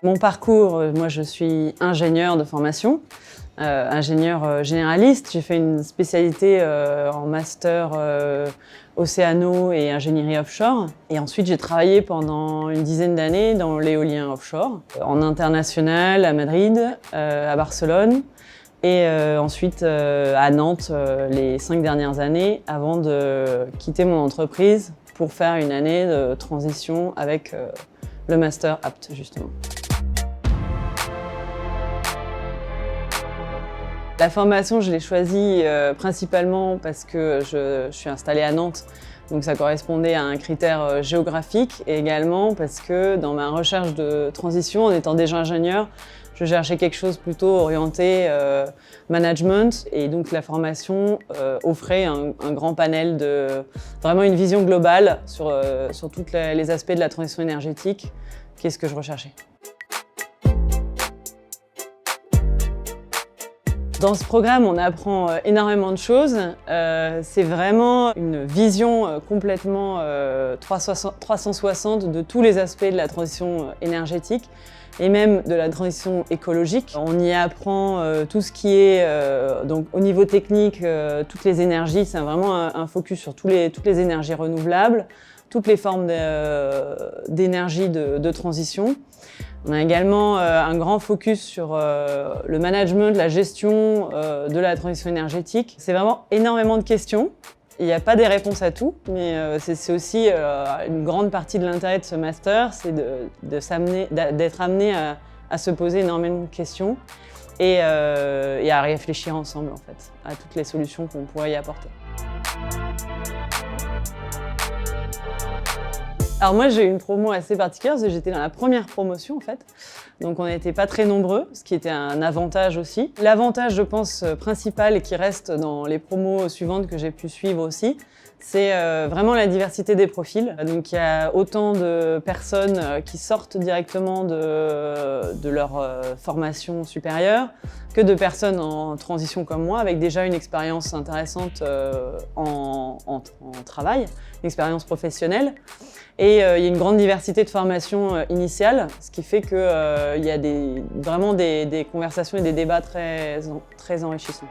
Mon parcours, moi je suis ingénieure de formation, ingénieure généraliste. J'ai fait une spécialité en master océano et ingénierie offshore. Et ensuite j'ai travaillé pendant une dizaine d'années dans l'éolien offshore, en international, à Madrid, à Barcelone et ensuite à Nantes les 5 dernières années avant de quitter mon entreprise pour faire une année de transition avec le master APT justement. La formation, je l'ai choisie principalement parce que je suis installée à Nantes, donc ça correspondait à un critère géographique, et également parce que dans ma recherche de transition, en étant déjà ingénieure, je cherchais quelque chose plutôt orienté management, et donc la formation offrait un grand panel vraiment une vision globale sur tous les aspects de la transition énergétique, qui est ce que je recherchais. Dans ce programme, on apprend énormément de choses. C'est vraiment une vision complètement 360 de tous les aspects de la transition énergétique et même de la transition écologique. On y apprend tout ce qui est, donc au niveau technique, toutes les énergies. C'est vraiment un focus sur toutes les énergies renouvelables, toutes les formes d'énergie de transition. On a également un grand focus sur le management, la gestion de la transition énergétique. C'est vraiment énormément de questions. Il n'y a pas des réponses à tout, mais c'est aussi une grande partie de l'intérêt de ce master, c'est d'être amené à se poser énormément de questions et à réfléchir ensemble en fait, à toutes les solutions qu'on pourrait y apporter. Alors moi j'ai eu une promo assez particulière parce que j'étais dans la première promotion en fait, donc on n'était pas très nombreux, ce qui était un avantage aussi. L'avantage je pense principal et qui reste dans les promos suivantes que j'ai pu suivre aussi, c'est vraiment la diversité des profils. Donc il y a autant de personnes qui sortent directement de leur formation supérieure que de personnes en transition comme moi avec déjà une expérience intéressante en travail, une expérience professionnelle. Et il y a une grande diversité de formations initiales, ce qui fait qu'il y a vraiment des conversations et des débats très enrichissants.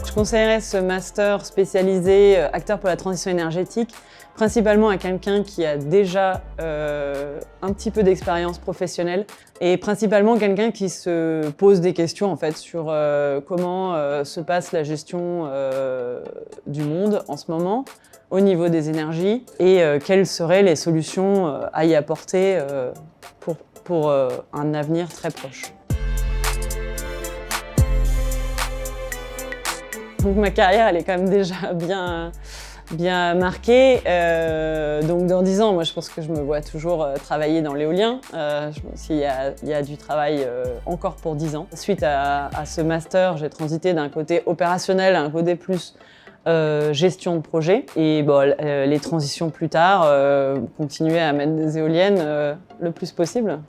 Je conseillerais ce master spécialisé acteur pour la transition énergétique, principalement à quelqu'un qui a déjà un petit peu d'expérience professionnelle et principalement quelqu'un qui se pose des questions en fait sur comment se passe la gestion du monde en ce moment au niveau des énergies et quelles seraient les solutions à y apporter pour un avenir très proche. Donc ma carrière, elle est quand même déjà bien marquée. Donc dans 10 ans, moi je pense que je me vois toujours travailler dans l'éolien. Il y a du travail encore pour 10 ans. Suite à ce master, j'ai transité d'un côté opérationnel à un côté plus gestion de projet. Et bon, les transitions plus tard, continuer à mettre des éoliennes le plus possible.